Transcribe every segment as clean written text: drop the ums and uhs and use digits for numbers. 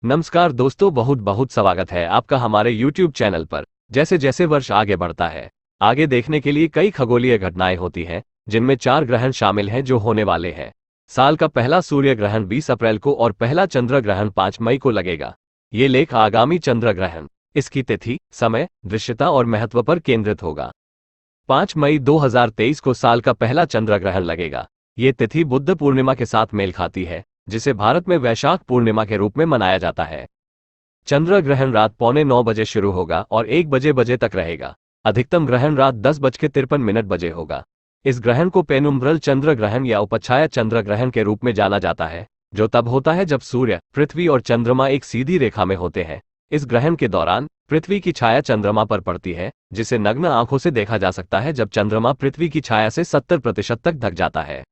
नमस्कार दोस्तों, बहुत बहुत स्वागत है आपका हमारे YouTube चैनल पर। जैसे जैसे वर्ष आगे बढ़ता है, आगे देखने के लिए कई खगोलीय घटनाएं होती हैं, जिनमें 4 ग्रहण शामिल हैं जो होने वाले हैं। साल का पहला सूर्य ग्रहण 20 अप्रैल को और पहला चंद्र ग्रहण 5 मई को लगेगा। ये लेख आगामी चंद्र ग्रहण, इसकी तिथि, समय, दृश्यता और महत्व पर केंद्रित होगा। 5 मई 2023 को साल का पहला चंद्र ग्रहण लगेगा। ये तिथि बुद्ध पूर्णिमा के साथ मेल खाती है, जिसे भारत में वैशाख पूर्णिमा के रूप में मनाया जाता है। चंद्र ग्रहण रात 8:45 बजे शुरू होगा और 1 बजे तक रहेगा। अधिकतम ग्रहण रात 10:53 होगा। इस ग्रहण को पेनुम्ब्रल चंद्र ग्रहण या उपछाया चंद्र ग्रहण के रूप में जाना जाता है, जो तब होता है जब सूर्य, पृथ्वी और चंद्रमा एक सीधी रेखा में होते हैं। इस ग्रहण के दौरान पृथ्वी की छाया चंद्रमा पर पड़ती है, जिसे नग्न आंखों से देखा जा सकता है जब चंद्रमा पृथ्वी की छाया से 70% तक ढक जाता है।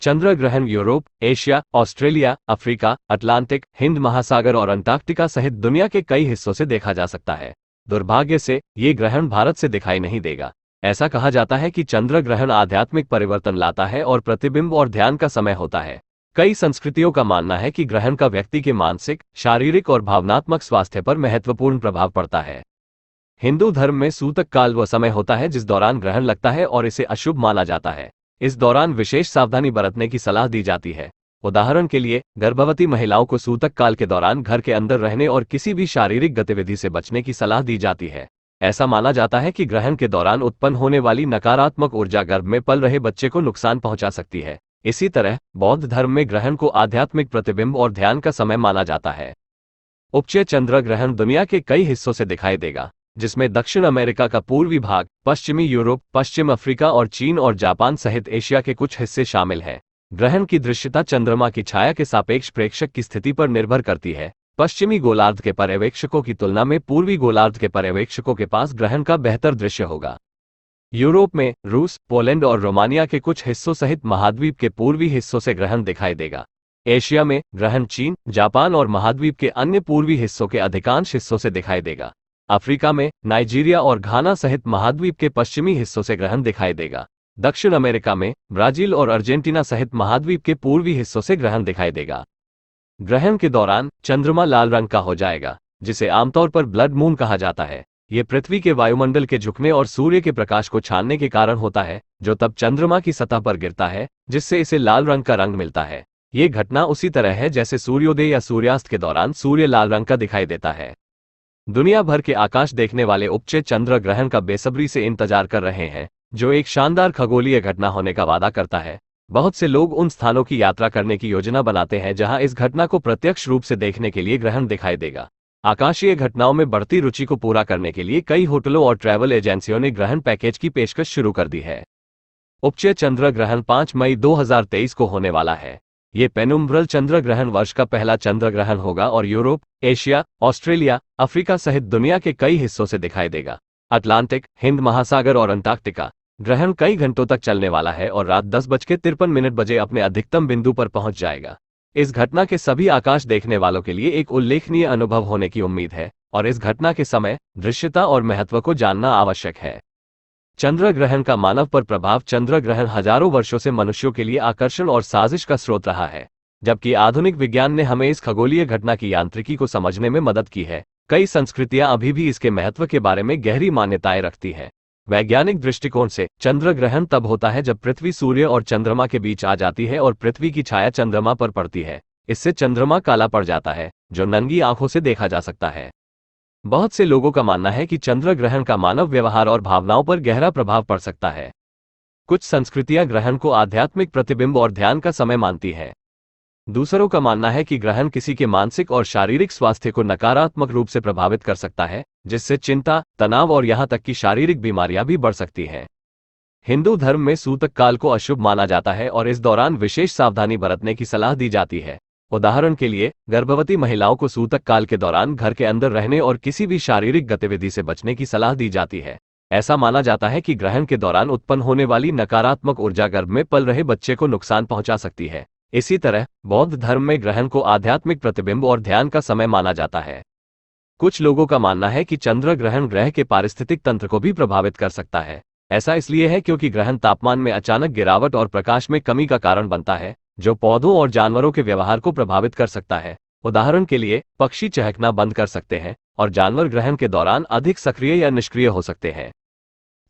चंद्र ग्रहण Europe, Asia, Australia, Africa, Atlantic, Hind महासागर और अंटार्कटिका सहित दुनिया के कई हिस्सों से देखा जा सकता है। दुर्भाग्य से ये ग्रहण भारत से दिखाई नहीं देगा। ऐसा कहा जाता है कि चंद्र ग्रहण आध्यात्मिक परिवर्तन लाता है और प्रतिबिंब और ध्यान का समय होता है। कई संस्कृतियों का मानना है कि ग्रहण का व्यक्ति के मानसिक, शारीरिक और भावनात्मक स्वास्थ्य पर महत्वपूर्ण प्रभाव पड़ता है। हिंदू धर्म में सूतक काल वह समय होता है जिस दौरान ग्रहण लगता है और इसे अशुभ माना जाता है। इस दौरान विशेष सावधानी बरतने की सलाह दी जाती है। उदाहरण के लिए, गर्भवती महिलाओं को सूतक काल के दौरान घर के अंदर रहने और किसी भी शारीरिक गतिविधि से बचने की सलाह दी जाती है। ऐसा माना जाता है कि ग्रहण के दौरान उत्पन्न होने वाली नकारात्मक ऊर्जा गर्भ में पल रहे बच्चे को नुकसान पहुंचा सकती है। इसी तरह बौद्ध धर्म में ग्रहण को आध्यात्मिक प्रतिबिंब और ध्यान का समय माना जाता है। उपचय चंद्र ग्रहण दुनिया के कई हिस्सों से दिखाई देगा, जिसमें दक्षिण अमेरिका का पूर्वी भाग, पश्चिमी यूरोप, पश्चिम अफ्रीका और चीन और जापान सहित एशिया के कुछ हिस्से शामिल हैं। ग्रहण की दृश्यता चंद्रमा की छाया के सापेक्ष प्रेक्षक की स्थिति पर निर्भर करती है। पश्चिमी गोलार्ध के पर्यवेक्षकों की तुलना में पूर्वी गोलार्ध के पर्यवेक्षकों के पास ग्रहण का बेहतर दृश्य होगा। यूरोप में रूस, पोलैंड और रोमानिया के कुछ हिस्सों सहित महाद्वीप के पूर्वी हिस्सों से ग्रहण दिखाई देगा। एशिया में ग्रहण चीन, जापान और महाद्वीप के अन्य पूर्वी हिस्सों के अधिकांश हिस्सों से दिखाई देगा। अफ्रीका में नाइजीरिया और घाना सहित महाद्वीप के पश्चिमी हिस्सों से ग्रहण दिखाई देगा। दक्षिण अमेरिका में ब्राजील और अर्जेंटीना सहित महाद्वीप के पूर्वी हिस्सों से ग्रहण दिखाई देगा। ग्रहण के दौरान चंद्रमा लाल रंग का हो जाएगा, जिसे आमतौर पर ब्लड मून कहा जाता है। ये पृथ्वी के वायुमंडल के झुकने और सूर्य के प्रकाश को छानने के कारण होता है, जो तब चंद्रमा की सतह पर गिरता है, जिससे इसे लाल रंग का रंग मिलता है। ये घटना उसी तरह है जैसे सूर्योदय या सूर्यास्त के दौरान सूर्य लाल रंग का दिखाई देता है। दुनिया भर के आकाश देखने वाले उपचय चंद्र ग्रहण का बेसब्री से इंतजार कर रहे हैं, जो एक शानदार खगोलीय घटना होने का वादा करता है। बहुत से लोग उन स्थानों की यात्रा करने की योजना बनाते हैं जहां इस घटना को प्रत्यक्ष रूप से देखने के लिए ग्रहण दिखाई देगा। आकाशीय घटनाओं में बढ़ती रुचि को पूरा करने के लिए कई होटलों और ट्रैवल एजेंसियों ने ग्रहण पैकेज की पेशकश शुरू कर दी है। उपचय चंद्र ग्रहण 5 मई 2023 को होने वाला है। ये पेनुम्ब्रल चंद्र ग्रहण वर्ष का पहला चंद्र ग्रहण होगा और यूरोप, एशिया, ऑस्ट्रेलिया, अफ्रीका सहित दुनिया के कई हिस्सों से दिखाई देगा। अटलांटिक, हिंद महासागर और अंटार्कटिका ग्रहण कई घंटों तक चलने वाला है और रात 10:53 अपने अधिकतम बिंदु पर पहुंच जाएगा। इस घटना के सभी आकाश देखने वालों के लिए एक उल्लेखनीय अनुभव होने की उम्मीद है और इस घटना के समय, दृश्यता और महत्व को जानना आवश्यक है। चंद्र ग्रहण का मानव पर प्रभाव। चंद्र ग्रहण हजारों वर्षों से मनुष्यों के लिए आकर्षण और साजिश का स्रोत रहा है। जबकि आधुनिक विज्ञान ने हमें इस खगोलीय घटना की यांत्रिकी को समझने में मदद की है, कई संस्कृतियां अभी भी इसके महत्व के बारे में गहरी मान्यताएं रखती हैं। वैज्ञानिक दृष्टिकोण से चंद्र ग्रहण तब होता है जब पृथ्वी सूर्य और चंद्रमा के बीच आ जाती है और पृथ्वी की छाया चंद्रमा पर पड़ती है। इससे चंद्रमा काला पड़ जाता है, जो नंगी आंखों से देखा जा सकता है। बहुत से लोगों का मानना है कि चंद्र ग्रहण का मानव व्यवहार और भावनाओं पर गहरा प्रभाव पड़ सकता है। कुछ संस्कृतियां ग्रहण को आध्यात्मिक प्रतिबिंब और ध्यान का समय मानती हैं। दूसरों का मानना है कि ग्रहण किसी के मानसिक और शारीरिक स्वास्थ्य को नकारात्मक रूप से प्रभावित कर सकता है, जिससे चिंता, तनाव और यहां तक कि शारीरिक बीमारियां भी बढ़ सकती हैं। हिंदू धर्म में सूतक काल को अशुभ माना जाता है और इस दौरान विशेष सावधानी बरतने की सलाह दी जाती है। उदाहरण के लिए, गर्भवती महिलाओं को सूतक काल के दौरान घर के अंदर रहने और किसी भी शारीरिक गतिविधि से बचने की सलाह दी जाती है। ऐसा माना जाता है कि ग्रहण के दौरान उत्पन्न होने वाली नकारात्मक ऊर्जा गर्भ में पल रहे बच्चे को नुकसान पहुंचा सकती है। इसी तरह बौद्ध धर्म में ग्रहण को आध्यात्मिक प्रतिबिंब और ध्यान का समय माना जाता है। कुछ लोगों का मानना है कि चंद्र ग्रहण ग्रह के पारिस्थितिक तंत्र को भी प्रभावित कर सकता है। ऐसा इसलिए है क्योंकि ग्रहण तापमान में अचानक गिरावट और प्रकाश में कमी का कारण बनता है, जो पौधों और जानवरों के व्यवहार को प्रभावित कर सकता है। उदाहरण के लिए पक्षी चहकना बंद कर सकते हैं और जानवर ग्रहण के दौरान अधिक सक्रिय या निष्क्रिय हो सकते हैं।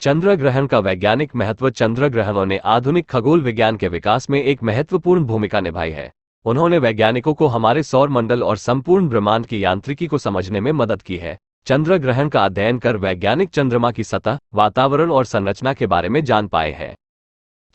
चंद्र ग्रहण का वैज्ञानिक महत्व। चंद्र ग्रहणों ने आधुनिक खगोल विज्ञान के विकास में एक महत्वपूर्ण भूमिका निभाई है। उन्होंने वैज्ञानिकों को हमारे सौर मंडल और संपूर्ण ब्रह्मांड की यांत्रिकी को समझने में मदद की है। चंद्र ग्रहण का अध्ययन कर वैज्ञानिक चंद्रमा की सतह, वातावरण और संरचना के बारे में जान पाए हैं।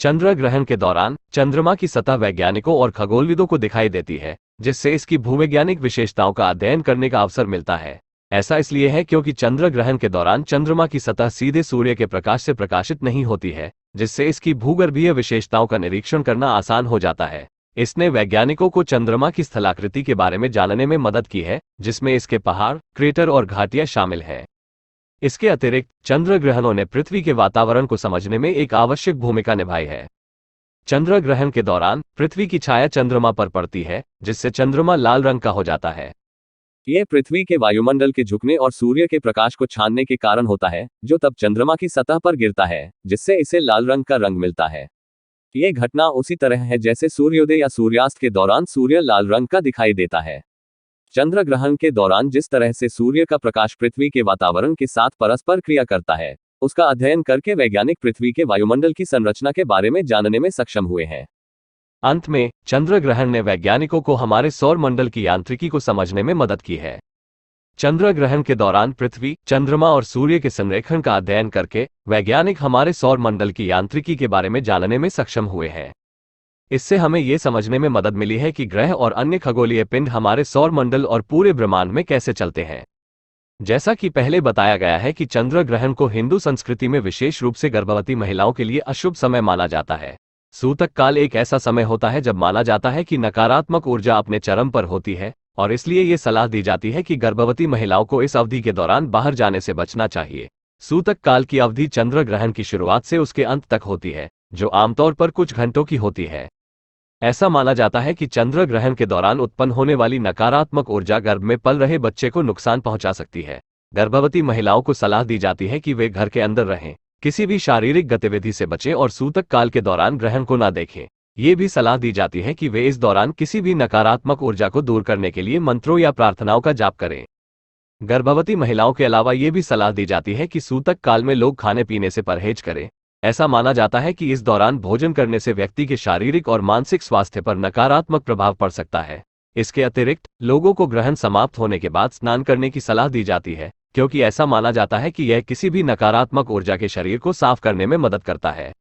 चंद्र ग्रहण के दौरान चंद्रमा की सतह वैज्ञानिकों और खगोलविदों को दिखाई देती है, जिससे इसकी भूवैज्ञानिक विशेषताओं का अध्ययन करने का अवसर मिलता है। ऐसा इसलिए है क्योंकि चंद्र ग्रहण के दौरान चंद्रमा की सतह सीधे सूर्य के प्रकाश से प्रकाशित नहीं होती है, जिससे इसकी भूगर्भीय विशेषताओं का निरीक्षण करना आसान हो जाता है। इसने वैज्ञानिकों को चंद्रमा की स्थलाकृति के बारे में जानने में मदद की है, जिसमें इसके पहाड़, क्रेटर और घाटियां शामिल हैं। इसके अतिरिक्त चंद्र ग्रहणों ने पृथ्वी के वातावरण को समझने में एक आवश्यक भूमिका निभाई है। चंद्र ग्रहण के दौरान पृथ्वी की छाया चंद्रमा पर पड़ती है, जिससे चंद्रमा लाल रंग का हो जाता है। यह पृथ्वी के वायुमंडल के झुकने और सूर्य के प्रकाश को छानने के कारण होता है, जो तब चंद्रमा की सतह पर गिरता है, जिससे इसे लाल रंग का रंग मिलता है। यह घटना उसी तरह है जैसे सूर्योदय या सूर्यास्त के दौरान सूर्य लाल रंग का दिखाई देता है। चंद्र ग्रहण के दौरान जिस तरह से सूर्य का प्रकाश पृथ्वी के वातावरण के साथ परस्पर क्रिया करता है, उसका अध्ययन करके वैज्ञानिक पृथ्वी के वायुमंडल की संरचना के बारे में जानने में सक्षम हुए हैं। अंत में चंद्र ग्रहण ने वैज्ञानिकों को हमारे सौर मंडल की यांत्रिकी को समझने में मदद की है। चंद्र ग्रहण के दौरान पृथ्वी, चंद्रमा और सूर्य के संरेखण का अध्ययन करके वैज्ञानिक हमारे सौर मंडल की यांत्रिकी के बारे में जानने में सक्षम हुए हैं। इससे हमें यह समझने में मदद मिली है कि ग्रह और अन्य खगोलीय पिंड हमारे सौर मंडल और पूरे ब्रह्मांड में कैसे चलते हैं। जैसा कि पहले बताया गया है कि चंद्र ग्रहण को हिंदू संस्कृति में विशेष रूप से गर्भवती महिलाओं के लिए अशुभ समय माना जाता है। सूतक काल एक ऐसा समय होता है जब माना जाता है कि नकारात्मक ऊर्जा अपने चरम पर होती है, और इसलिए ये सलाह दी जाती है कि गर्भवती महिलाओं को इस अवधि के दौरान बाहर जाने से बचना चाहिए। सूतक काल की अवधि चंद्र ग्रहण की शुरुआत से उसके अंत तक होती है, जो आमतौर पर कुछ घंटों की होती है। ऐसा माना जाता है कि चंद्र ग्रहण के दौरान उत्पन्न होने वाली नकारात्मक ऊर्जा गर्भ में पल रहे बच्चे को नुकसान पहुंचा सकती है। गर्भवती महिलाओं को सलाह दी जाती है कि वे घर के अंदर रहें, किसी भी शारीरिक गतिविधि से बचें और सूतक काल के दौरान ग्रहण को न देखें। ये भी सलाह दी जाती है कि वे इस दौरान किसी भी नकारात्मक ऊर्जा को दूर करने के लिए मंत्रों या प्रार्थनाओं का जाप करें। गर्भवती महिलाओं के अलावा ये भी सलाह दी जाती है कि सूतक काल में लोग खाने पीने से परहेज करें। ऐसा माना जाता है कि इस दौरान भोजन करने से व्यक्ति के शारीरिक और मानसिक स्वास्थ्य पर नकारात्मक प्रभाव पड़ सकता है। इसके अतिरिक्त लोगों को ग्रहण समाप्त होने के बाद स्नान करने की सलाह दी जाती है, क्योंकि ऐसा माना जाता है कि यह किसी भी नकारात्मक ऊर्जा के शरीर को साफ करने में मदद करता है।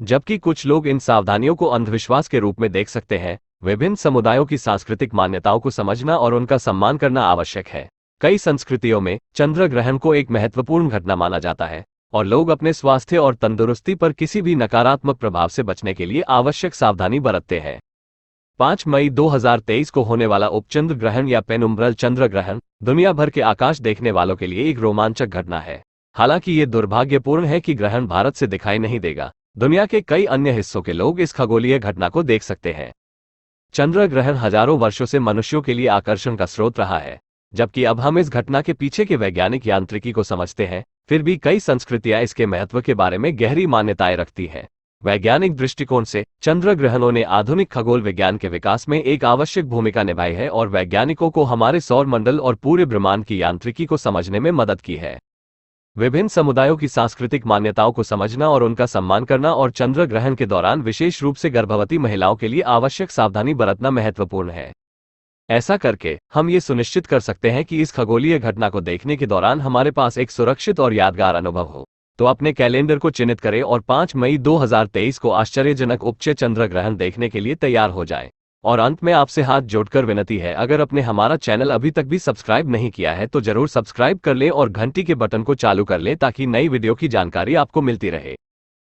जबकि कुछ लोग इन सावधानियों को अंधविश्वास के रूप में देख सकते हैं। विभिन्न समुदायों की सांस्कृतिक मान्यताओं को समझना और उनका सम्मान करना आवश्यक है। कई संस्कृतियों में चंद्र ग्रहण को एक महत्वपूर्ण घटना माना जाता है, और लोग अपने स्वास्थ्य और तंदुरुस्ती पर किसी भी नकारात्मक प्रभाव से बचने के लिए आवश्यक सावधानी बरतते हैं। 5 मई 2023 को होने वाला उपचंद्र ग्रहण या पेनुम्ब्रल चंद्र ग्रहण दुनिया भर के आकाश देखने वालों के लिए एक रोमांचक घटना है। हालांकि ये दुर्भाग्यपूर्ण है कि ग्रहण भारत से दिखाई नहीं देगा। दुनिया के कई अन्य हिस्सों के लोग इस खगोलीय घटना को देख सकते हैं। चंद्र ग्रहण हजारों वर्षों से मनुष्यों के लिए आकर्षण का स्रोत रहा है। जबकि अब हम इस घटना के पीछे के वैज्ञानिक यांत्रिकी को समझते हैं, फिर भी कई संस्कृतियां इसके महत्व के बारे में गहरी मान्यताएं रखती हैं। वैज्ञानिक दृष्टिकोण से चंद्र ग्रहणों ने आधुनिक खगोल विज्ञान के विकास में एक आवश्यक भूमिका निभाई है और वैज्ञानिकों को हमारे सौर मंडल और पूरे ब्रह्मांड की यांत्रिकी को समझने में मदद की है। विभिन्न समुदायों की सांस्कृतिक मान्यताओं को समझना और उनका सम्मान करना और चंद्र ग्रहण के दौरान विशेष रूप से गर्भवती महिलाओं के लिए आवश्यक सावधानी बरतना महत्वपूर्ण है। ऐसा करके हम ये सुनिश्चित कर सकते हैं कि इस खगोलीय घटना को देखने के दौरान हमारे पास एक सुरक्षित और यादगार अनुभव हो। तो अपने कैलेंडर को चिन्हित करें और 5 मई 2023 को आश्चर्यजनक उपचय चंद्र ग्रहण देखने के लिए तैयार हो जाएं। और अंत में आपसे हाथ जोड़कर विनती है, अगर आपने हमारा चैनल अभी तक भी सब्सक्राइब नहीं किया है तो जरूर सब्सक्राइब कर लें और घंटी के बटन को चालू कर लें ताकि नई वीडियो की जानकारी आपको मिलती रहे।